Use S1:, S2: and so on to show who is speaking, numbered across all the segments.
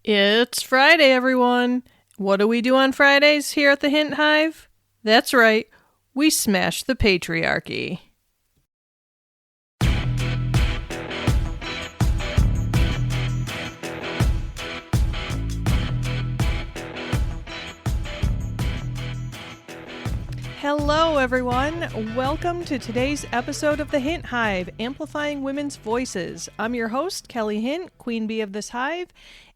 S1: It's Friday, everyone. What do we do on Fridays here at the Hint Hive? That's right, we smash the patriarchy. Hello, everyone. Welcome to today's episode of the Hint Hive, Amplifying Women's Voices. I'm your host, Kelly Hint, Queen Bee of this hive,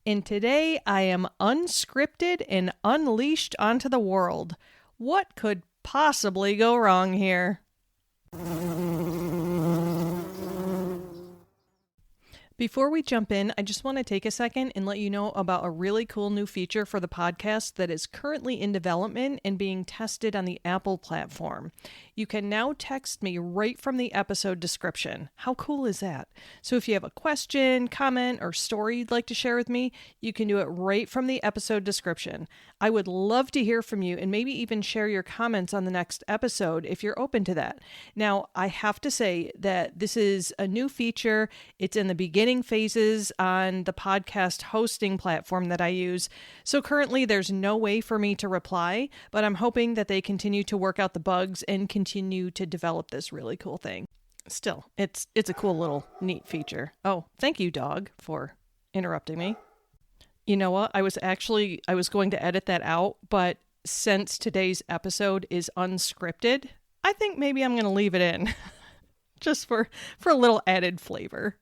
S1: and today I am unscripted and unleashed onto the world. What could possibly go wrong here? Before we jump in, I just want to take a second and let you know about a really cool new feature for the podcast that is currently in development and being tested on the Apple platform. You can now text me right from the episode description. How cool is that? So if you have a question, comment, or story you'd like to share with me, you can do it right from the episode description. I would love to hear from you and maybe even share your comments on the next episode if you're open to that. Now, I have to say that this is a new feature. It's in the beginning phases on the podcast hosting platform that I use. So currently there's no way for me to reply, but I'm hoping that they continue to work out the bugs and continue to develop this really cool thing. Still, it's a cool little neat feature. Oh, thank you, dog, for interrupting me. You know what? I was going to edit that out, but since today's episode is unscripted, I think maybe I'm going to leave it in just for a little added flavor.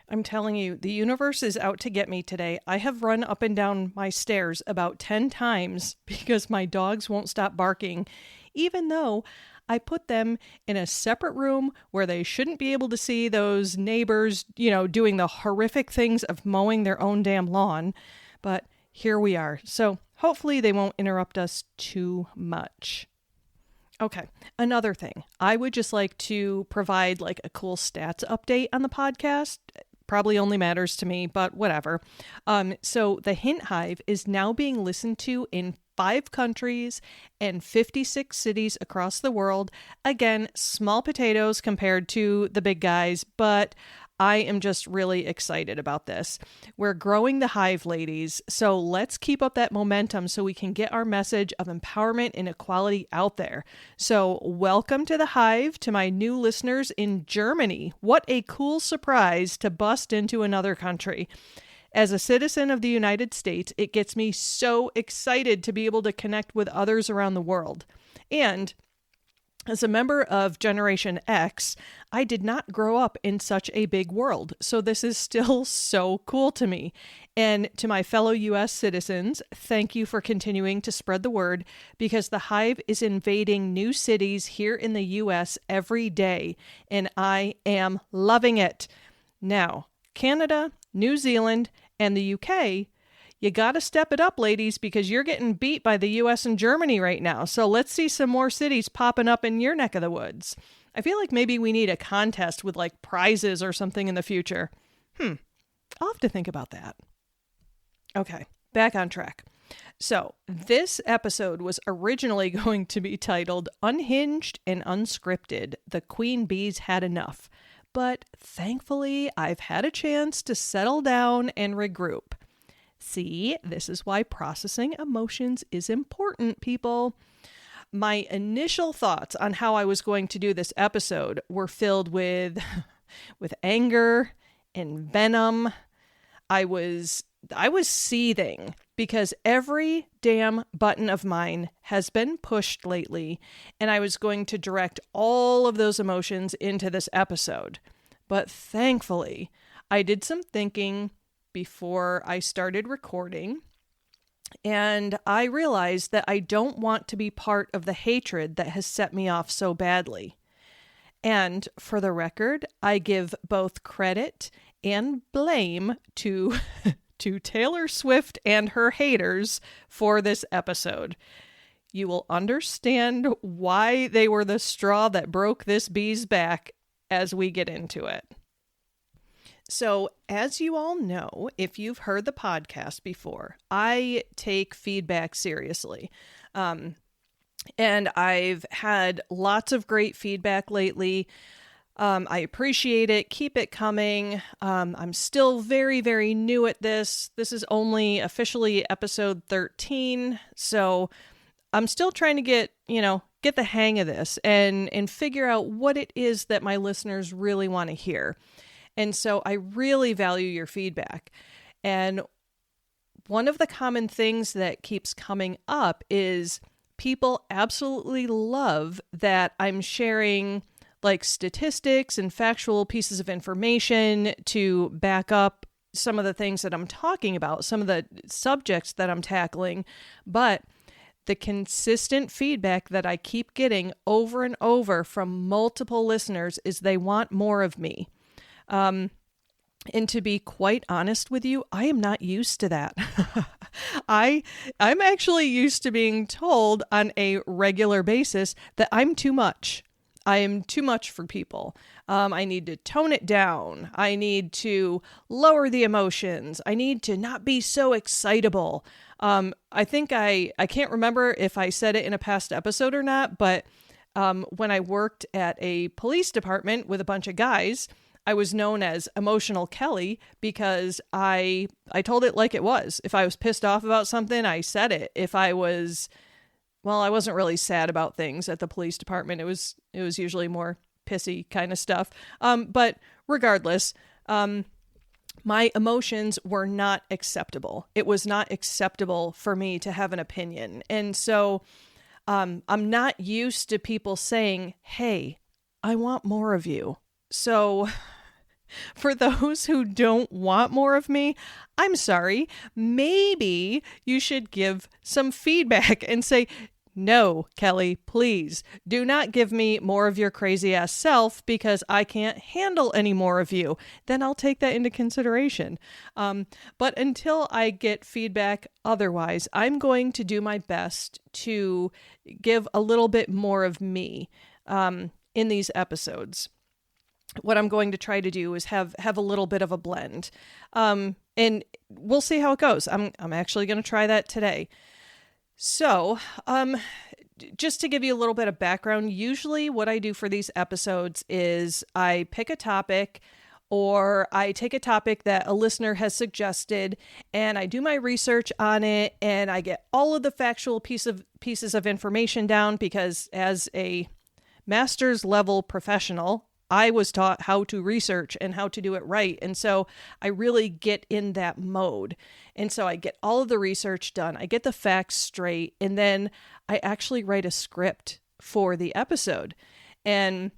S1: I'm telling you, the universe is out to get me today. I have run up and down my stairs about 10 times because my dogs won't stop barking, even though I put them in a separate room where they shouldn't be able to see those neighbors, doing the horrific things of mowing their own damn lawn. But here we are. So hopefully they won't interrupt us too much. Okay, another thing. I would just like to provide like a cool stats update on the podcast. Probably only matters to me, but whatever. So the Hint Hive is now being listened to in 5 countries and 56 cities across the world. Again, small potatoes compared to the big guys, but I am just really excited about this. We're growing the hive, ladies, so let's keep up that momentum so we can get our message of empowerment and equality out there. So welcome to the hive to my new listeners in Germany. What a cool surprise to bust into another country. As a citizen of the United States, it gets me so excited to be able to connect with others around the world. And as a member of Generation X, I did not grow up in such a big world, so this is still so cool to me. And to my fellow U.S. citizens, thank you for continuing to spread the word, because the hive is invading new cities here in the U.S. every day, and I am loving it. Now, Canada, New Zealand, and the UK, you gotta step it up, ladies, because you're getting beat by the US and Germany right now. So let's see some more cities popping up in your neck of the woods. I feel like maybe we need a contest with like prizes or something in the future. I'll have to think about that. Okay, back on track. So this episode was originally going to be titled Unhinged and Unscripted. The Queen Bee's Had Enough. But thankfully, I've had a chance to settle down and regroup. See, this is why processing emotions is important, people. My initial thoughts on how I was going to do this episode were filled with anger and venom. I was seething because every damn button of mine has been pushed lately, and I was going to direct all of those emotions into this episode. But thankfully, I did some thinking before I started recording, and I realized that I don't want to be part of the hatred that has set me off so badly. And for the record, I give both credit and blame to Taylor Swift and her haters for this episode. You will understand why they were the straw that broke this bee's back as we get into it. So, as you all know, if you've heard the podcast before, I take feedback seriously. And I've had lots of great feedback lately. I appreciate it. Keep it coming. I'm still very, very new at this. This is only officially episode 13. So I'm still trying to get the hang of this and figure out what it is that my listeners really want to hear. And so I really value your feedback. And one of the common things that keeps coming up is people absolutely love that I'm sharing like statistics and factual pieces of information to back up some of the things that I'm talking about, some of the subjects that I'm tackling. But the consistent feedback that I keep getting over and over from multiple listeners is they want more of me. And to be quite honest with you, I am not used to that. I'm actually used to being told on a regular basis that I'm too much. I am too much for people. I need to tone it down. I need to lower the emotions. I need to not be so excitable. I think I can't remember if I said it in a past episode or not, but when I worked at a police department with a bunch of guys, I was known as Emotional Kelly because I told it like it was. If I was pissed off about something, I said it. If I was, well, I wasn't really sad about things at the police department. It was usually more pissy kind of stuff. But regardless, my emotions were not acceptable. It was not acceptable for me to have an opinion. And so I'm not used to people saying, hey, I want more of you. So for those who don't want more of me, I'm sorry. Maybe you should give some feedback and say, no, Kelly, please do not give me more of your crazy ass self because I can't handle any more of you. Then I'll take that into consideration. But until I get feedback otherwise, I'm going to do my best to give a little bit more of me in these episodes. What I'm going to try to do is have a little bit of a blend. And we'll see how it goes. I'm actually going to try that today. So, just to give you a little bit of background, usually what I do for these episodes is I pick a topic or I take a topic that a listener has suggested and I do my research on it and I get all of the factual pieces of information down because as a master's level professional, I was taught how to research and how to do it right. And so I really get in that mode. And so I get all of the research done. I get the facts straight. And then I actually write a script for the episode. And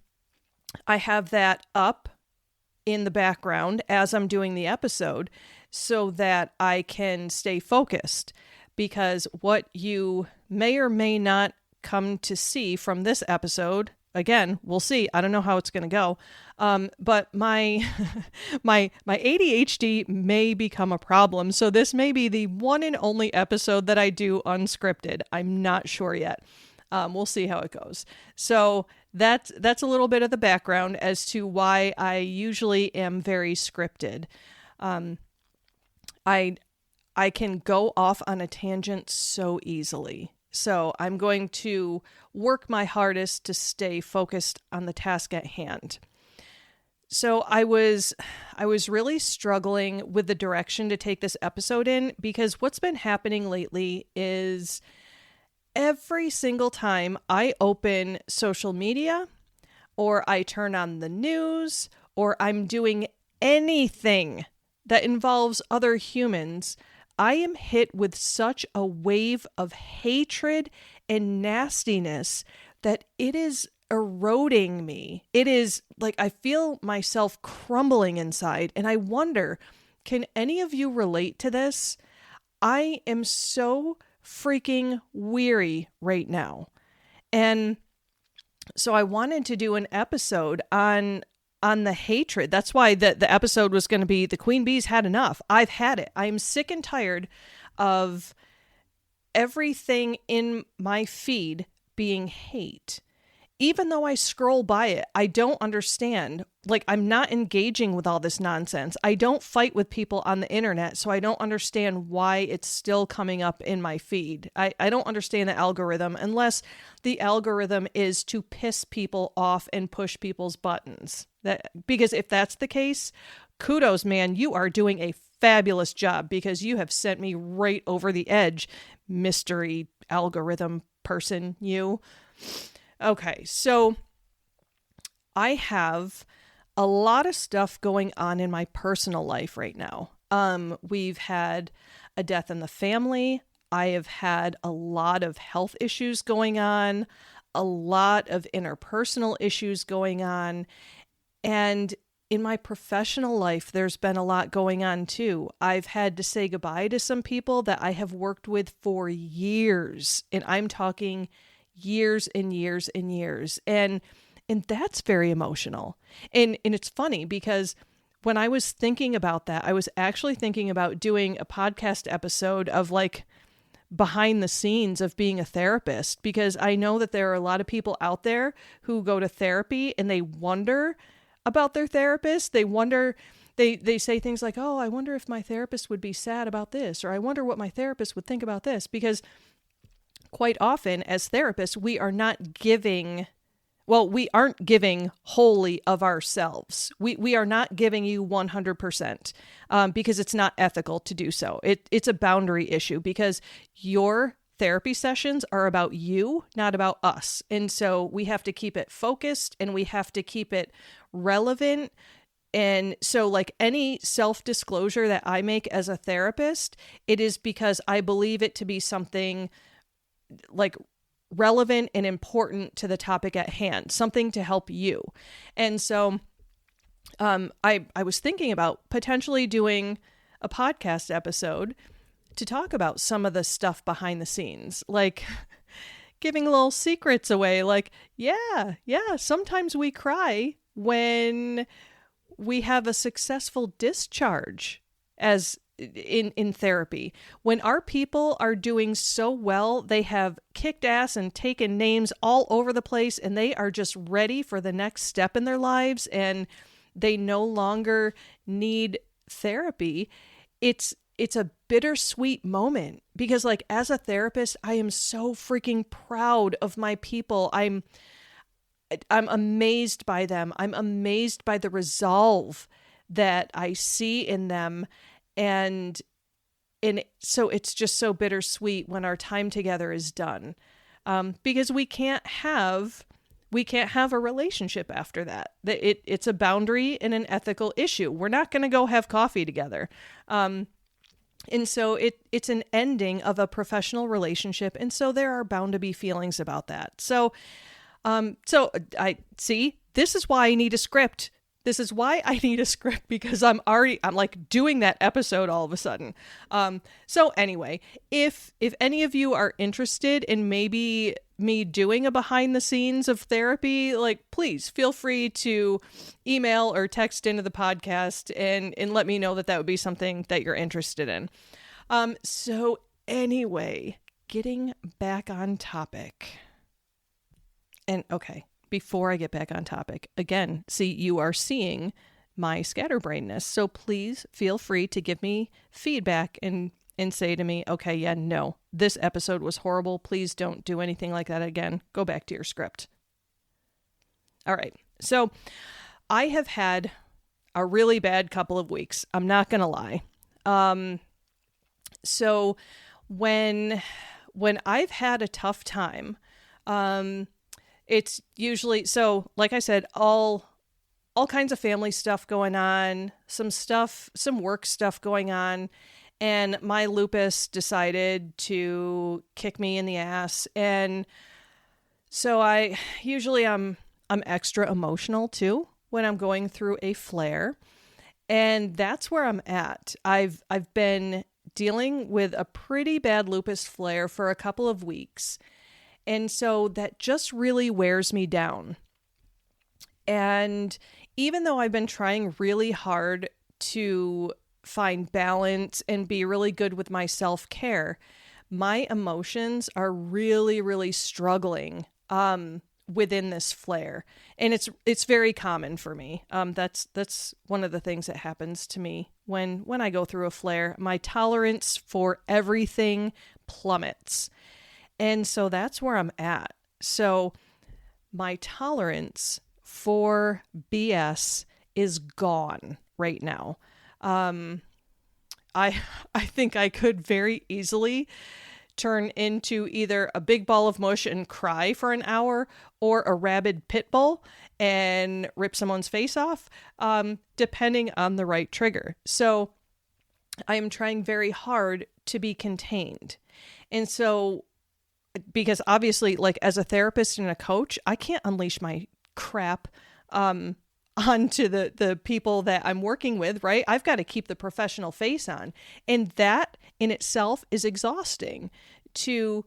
S1: I have that up in the background as I'm doing the episode so that I can stay focused. Because what you may or may not come to see from this episode, again, we'll see. I don't know how it's going to go. But my ADHD may become a problem. So this may be the one and only episode that I do unscripted. I'm not sure yet. We'll see how it goes. So that's a little bit of the background as to why I usually am very scripted. I can go off on a tangent so easily. So I'm going to work my hardest to stay focused on the task at hand. So I was really struggling with the direction to take this episode in because what's been happening lately is every single time I open social media or I turn on the news or I'm doing anything that involves other humans, I am hit with such a wave of hatred and nastiness that it is eroding me. It is like I feel myself crumbling inside. And I wonder, can any of you relate to this? I am so freaking weary right now. And so I wanted to do an episode on the hatred. That's why the episode was going to be The Queen Bee's Had Enough. I've had it. I'm sick and tired of everything in my feed being hate. Even though I scroll by it, I don't understand. Like, I'm not engaging with all this nonsense. I don't fight with people on the internet, so I don't understand why it's still coming up in my feed. I don't understand the algorithm unless the algorithm is to piss people off and push people's buttons. Because if that's the case, kudos, man, you are doing a fabulous job because you have sent me right over the edge, mystery algorithm person, you. Okay, so I have a lot of stuff going on in my personal life right now. We've had a death in the family. I have had a lot of health issues going on, a lot of interpersonal issues going on. And in my professional life, there's been a lot going on too. I've had to say goodbye to some people that I have worked with for years. And I'm talking years and years and years. And that's very emotional. And it's funny because when I was thinking about that, I was actually thinking about doing a podcast episode of like behind the scenes of being a therapist, because I know that there are a lot of people out there who go to therapy and they wonder about their therapist. They wonder, they say things like, oh, I wonder if my therapist would be sad about this, or I wonder what my therapist would think about this, because quite often as therapists, we aren't giving wholly of ourselves. We are not giving you 100% because it's not ethical to do so. It's a boundary issue because your therapy sessions are about you, not about us. And so we have to keep it focused and we have to keep it relevant. And so like any self-disclosure that I make as a therapist, it is because I believe it to be something like relevant and important to the topic at hand, something to help you. And so I was thinking about potentially doing a podcast episode to talk about some of the stuff behind the scenes, like giving little secrets away, like, yeah, sometimes we cry when we have a successful discharge as in therapy. When our people are doing so well, they have kicked ass and taken names all over the place, and they are just ready for the next step in their lives, and they no longer need therapy. It's a bittersweet moment because, like, as a therapist, I am so freaking proud of my people. I'm amazed by them. I'm amazed by the resolve that I see in them. And so it's just so bittersweet when our time together is done, because we can't have a relationship after that. It's a boundary and an ethical issue. We're not going to go have coffee together. And so it's an ending of a professional relationship. And so there are bound to be feelings about that. So I see, this is why I need a script. This is why I need a script, because I'm like doing that episode all of a sudden. So anyway, if any of you are interested in maybe me doing a behind the scenes of therapy, like, please feel free to email or text into the podcast and let me know that would be something that you're interested in. So anyway, getting back on topic. And okay, before I get back on topic, again, see, you are seeing my scatterbrainness. So please feel free to give me feedback and say to me, okay, yeah, no, this episode was horrible. Please don't do anything like that again. Go back to your script. All right. So I have had a really bad couple of weeks. I'm not going to lie. So when I've had a tough time, it's usually, so like I said, all kinds of family stuff going on, some work stuff going on, and my lupus decided to kick me in the ass. And so I'm extra emotional too when I'm going through a flare. And that's where I'm at. I've been dealing with a pretty bad lupus flare for a couple of weeks. And so that just really wears me down. And even though I've been trying really hard to find balance and be really good with my self-care, my emotions are really, really struggling within this flare. And it's very common for me. That's one of the things that happens to me when I go through a flare. My tolerance for everything plummets. And so that's where I'm at. So my tolerance for BS is gone right now. I think I could very easily turn into either a big ball of mush and cry for an hour, or a rabid pit bull and rip someone's face off, depending on the right trigger. So I am trying very hard to be contained. And so, because obviously, like, as a therapist and a coach, I can't unleash my crap onto the people that I'm working with, right? I've got to keep the professional face on. And that in itself is exhausting, to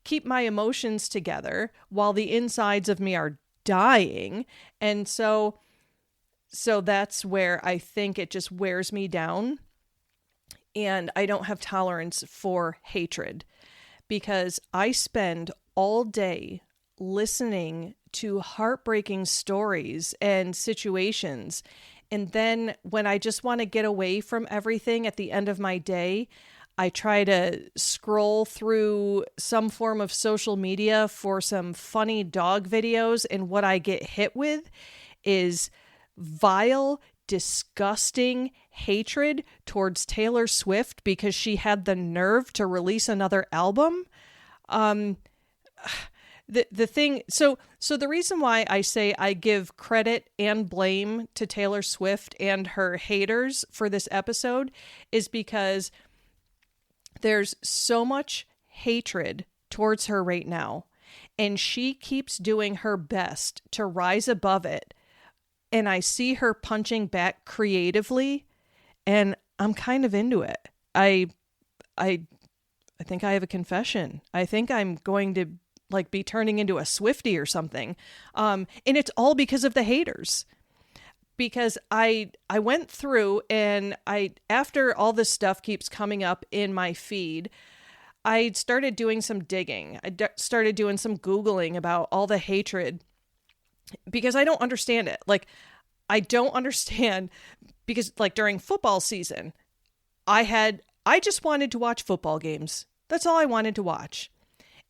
S1: keep my emotions together while the insides of me are dying. And so that's where I think it just wears me down. And I don't have tolerance for hatred, because I spend all day listening to heartbreaking stories and situations. And then when I just want to get away from everything at the end of my day, I try to scroll through some form of social media for some funny dog videos. And what I get hit with is vile, disgusting hatred towards Taylor Swift because she had the nerve to release another album. The thing, so the reason why I say I give credit and blame to Taylor Swift and her haters for this episode is because there's so much hatred towards her right now, and she keeps doing her best to rise above it. And I see her punching back creatively, and I'm kind of into it. I think I have a confession. I think I'm going to be turning into a Swiftie or something. And it's all because of the haters. Because I went through and after all this stuff keeps coming up in my feed, I started doing some digging. I started doing some Googling about all the hatred, because I don't understand it. I don't understand, because during football season, I just wanted to watch football games. That's all I wanted to watch.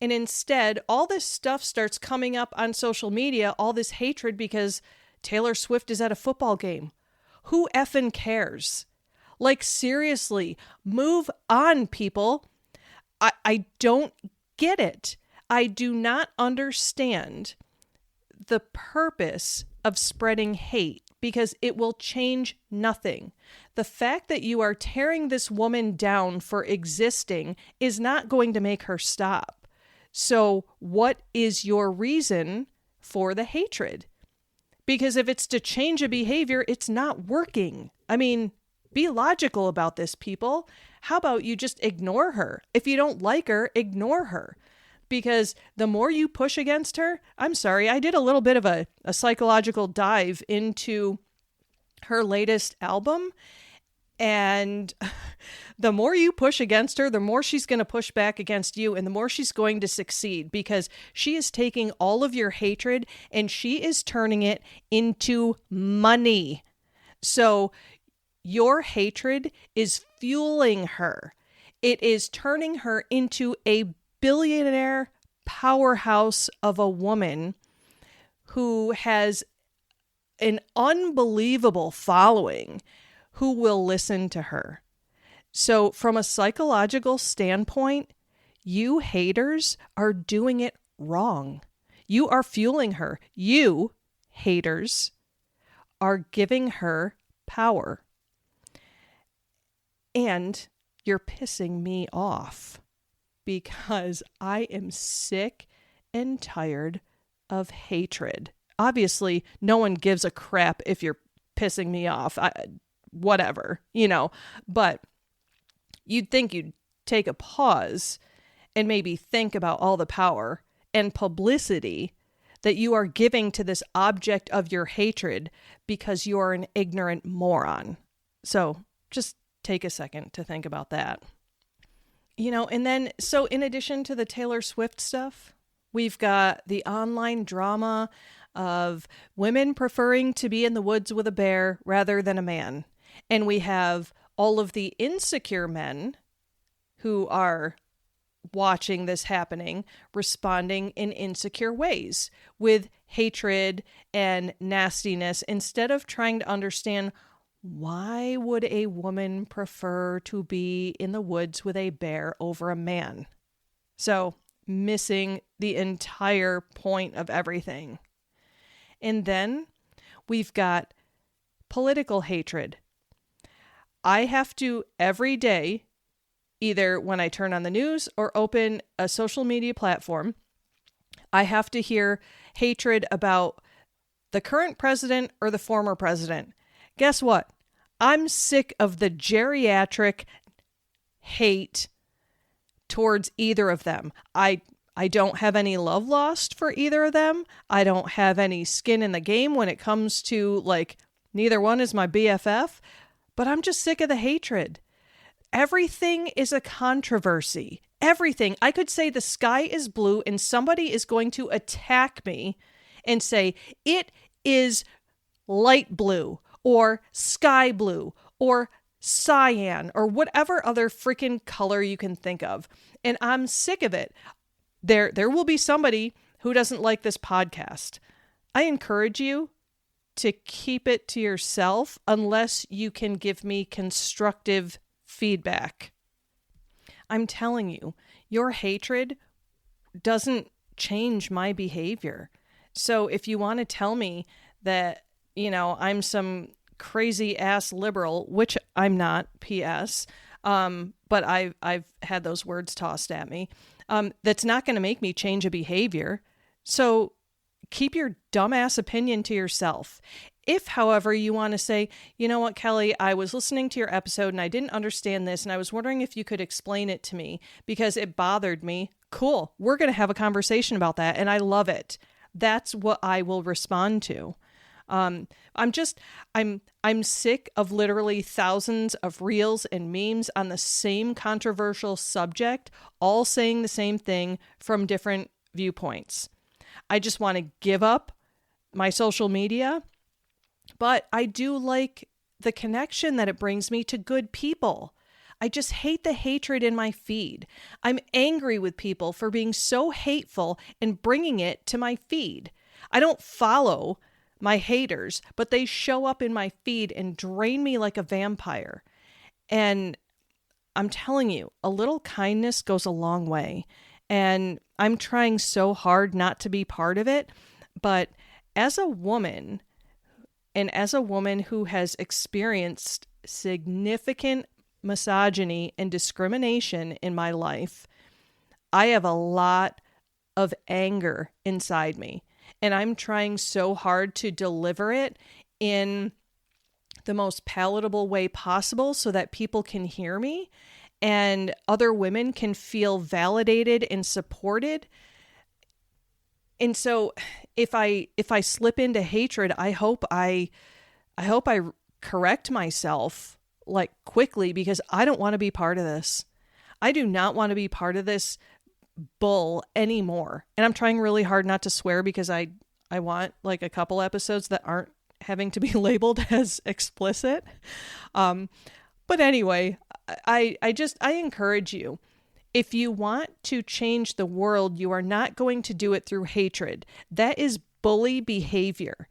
S1: And instead, all this stuff starts coming up on social media, all this hatred because Taylor Swift is at a football game. Who effing cares? Seriously, move on, people. I don't get it. I do not understand the purpose of spreading hate, because it will change nothing. The fact that you are tearing this woman down for existing is not going to make her stop. So what is your reason for the hatred? Because if it's to change a behavior, it's not working. I mean, be logical about this, people. How about you just ignore her? If you don't like her, ignore her. Because the more you push against her, I'm sorry, I did a little bit of a psychological dive into her latest album. And the more you push against her, the more she's going to push back against you, and the more she's going to succeed, because she is taking all of your hatred and she is turning it into money. So your hatred is fueling her. It is turning her into a billionaire powerhouse of a woman who has an unbelievable following who will listen to her. So from a psychological standpoint, you haters are doing it wrong. You are fueling her. You haters are giving her power. And you're pissing me off, because I am sick and tired of hatred. Obviously, no one gives a crap if you're pissing me off. Whatever, but you'd think you'd take a pause and maybe think about all the power and publicity that you are giving to this object of your hatred because you are an ignorant moron. So just take a second to think about that. And then, so in addition to the Taylor Swift stuff, we've got the online drama of women preferring to be in the woods with a bear rather than a man. And we have all of the insecure men who are watching this happening, responding in insecure ways with hatred and nastiness instead of trying to understand why would a woman prefer to be in the woods with a bear over a man? So, missing the entire point of everything. And then we've got political hatred. I have to every day, either when I turn on the news or open a social media platform, I have to hear hatred about the current president or the former president. Guess what? I'm sick of the geriatric hate towards either of them. I don't have any love lost for either of them. I don't have any skin in the game when it comes to, like, neither one is my BFF, but I'm just sick of the hatred. Everything is a controversy. Everything. I could say the sky is blue and somebody is going to attack me and say it is light blue or sky blue or cyan or whatever other freaking color you can think of. And I'm sick of it. There will be somebody who doesn't like this podcast. I encourage you to keep it to yourself unless you can give me constructive feedback. I'm telling you, your hatred doesn't change my behavior. So if you want to tell me that, I'm some crazy ass liberal, which I'm not, P.S., but I've had those words tossed at me, that's not going to make me change a behavior. So keep your dumbass opinion to yourself. If, however, you want to say, you know what, Kelly, I was listening to your episode and I didn't understand this and I was wondering if you could explain it to me because it bothered me. Cool. We're going to have a conversation about that. And I love it. That's what I will respond to. I'm sick of literally thousands of reels and memes on the same controversial subject, all saying the same thing from different viewpoints. I just want to give up my social media, but I do like the connection that it brings me to good people. I just hate the hatred in my feed. I'm angry with people for being so hateful and bringing it to my feed. I don't follow my haters, but they show up in my feed and drain me like a vampire. And I'm telling you, a little kindness goes a long way. And I'm trying so hard not to be part of it. But as a woman, and as a woman who has experienced significant misogyny and discrimination in my life, I have a lot of anger inside me. And I'm trying so hard to deliver it in the most palatable way possible so that people can hear me and other women can feel validated and supported. And so if I slip into hatred, I hope I correct myself like quickly because I don't want to be part of this. I do not want to be part of this bull anymore. And I'm trying really hard not to swear because I want like a couple episodes that aren't having to be labeled as explicit. But anyway, I encourage you, if you want to change the world, you are not going to do it through hatred. That is bully behavior.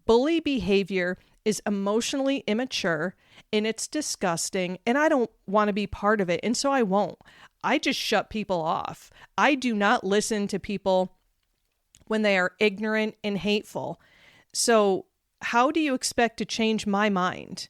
S1: Bully behavior is emotionally immature and it's disgusting and I don't want to be part of it. And so I won't. I just shut people off. I do not listen to people when they are ignorant and hateful. So how do you expect to change my mind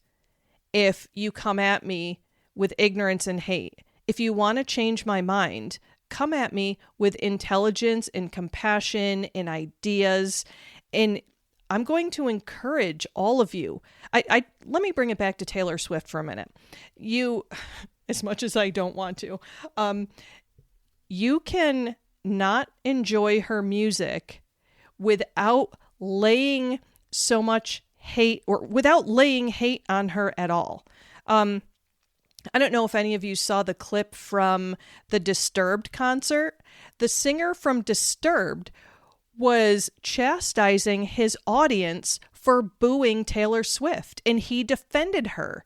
S1: if you come at me with ignorance and hate? If you want to change my mind, come at me with intelligence and compassion and ideas. And I'm going to encourage all of you. Let me bring it back to Taylor Swift for a minute. You, as much as I don't want to, you can not enjoy her music without laying so much hate or without laying hate on her at all. I don't know if any of you saw the clip from the Disturbed concert. The singer from Disturbed was chastising his audience for booing Taylor Swift, and he defended her.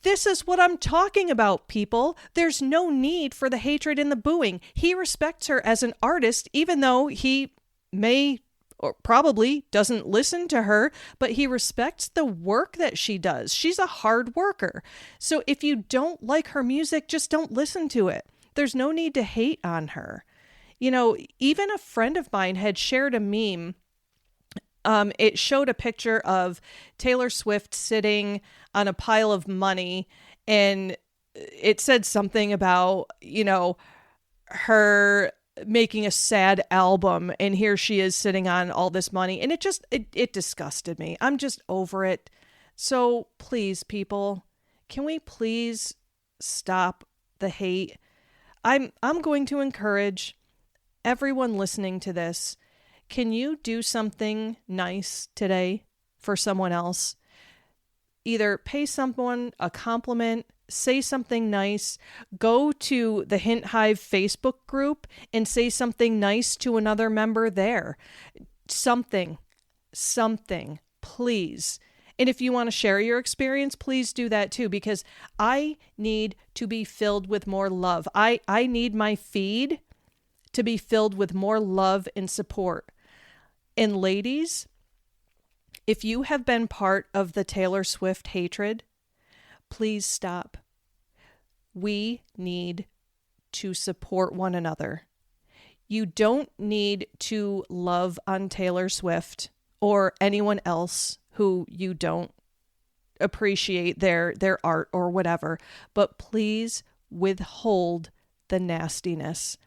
S1: This is what I'm talking about, people. There's no need for the hatred and the booing. He respects her as an artist, even though he may or probably doesn't listen to her, but he respects the work that she does. She's a hard worker. So if you don't like her music, just don't listen to it. There's no need to hate on her. You know, even a friend of mine had shared a meme. It showed a picture of Taylor Swift sitting on a pile of money, and it said something about, you know, her making a sad album, and here she is sitting on all this money, and it disgusted me. I'm just over it. So please, people, can we please stop the hate? I'm going to encourage everyone listening to this. Can you do something nice today for someone else? Either pay someone a compliment, say something nice, go to the Hint Hive Facebook group and say something nice to another member there. Something, please. And if you want to share your experience, please do that too, because I need to be filled with more love. I need my feed to be filled with more love and support. And ladies, if you have been part of the Taylor Swift hatred, please stop. We need to support one another. You don't need to love on Taylor Swift or anyone else who you don't appreciate their art or whatever, but please withhold the nastiness,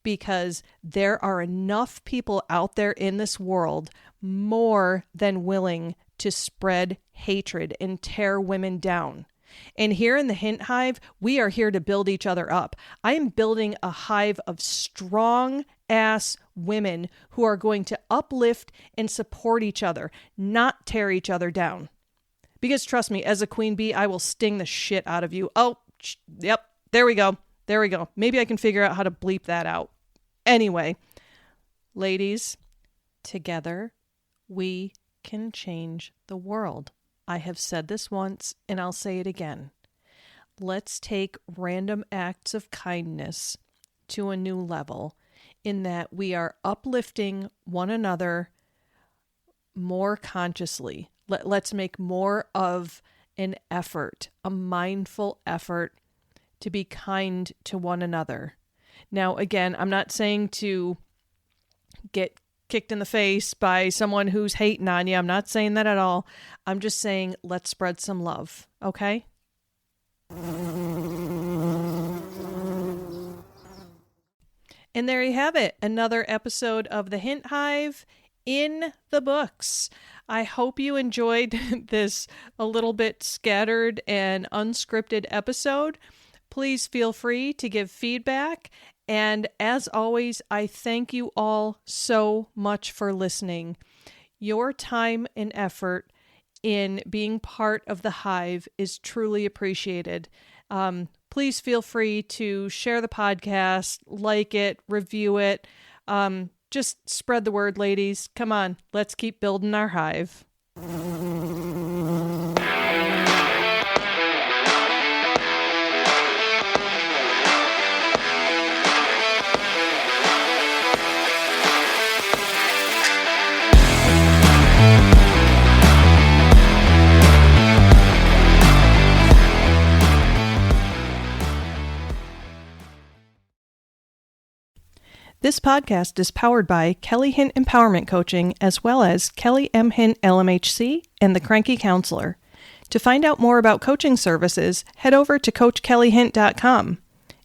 S1: because there are enough people out there in this world more than willing to spread hatred and tear women down. And here in the Hint Hive, we are here to build each other up. I am building a hive of strong-ass women who are going to uplift and support each other, not tear each other down. Because trust me, as a queen bee, I will sting the shit out of you. Oh, yep, there we go. Maybe I can figure out how to bleep that out. Anyway, ladies, together we can change the world. I have said this once and I'll say it again. Let's take random acts of kindness to a new level in that we are uplifting one another more consciously. Let's make more of an effort, a mindful effort to be kind to one another. Now, again, I'm not saying to get kicked in the face by someone who's hating on you. I'm not saying that at all. I'm just saying let's spread some love, okay? And there you have it. Another episode of the Hint Hive in the books. I hope you enjoyed this a little bit scattered and unscripted episode. Please feel free to give feedback. And as always, I thank you all so much for listening. Your time and effort in being part of the Hive is truly appreciated. Please feel free to share the podcast, like it, review it. Just spread the word, ladies. Come on, let's keep building our Hive. This podcast is powered by Kelly Hint Empowerment Coaching, as well as Kelly M. Hint LMHC and The Cranky Counselor. To find out more about coaching services, head over to CoachKellyHint.com.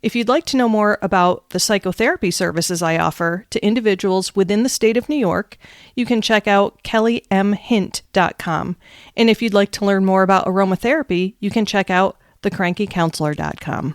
S1: If you'd like to know more about the psychotherapy services I offer to individuals within the state of New York, you can check out KellyMHint.com. And if you'd like to learn more about aromatherapy, you can check out TheCrankyCounselor.com.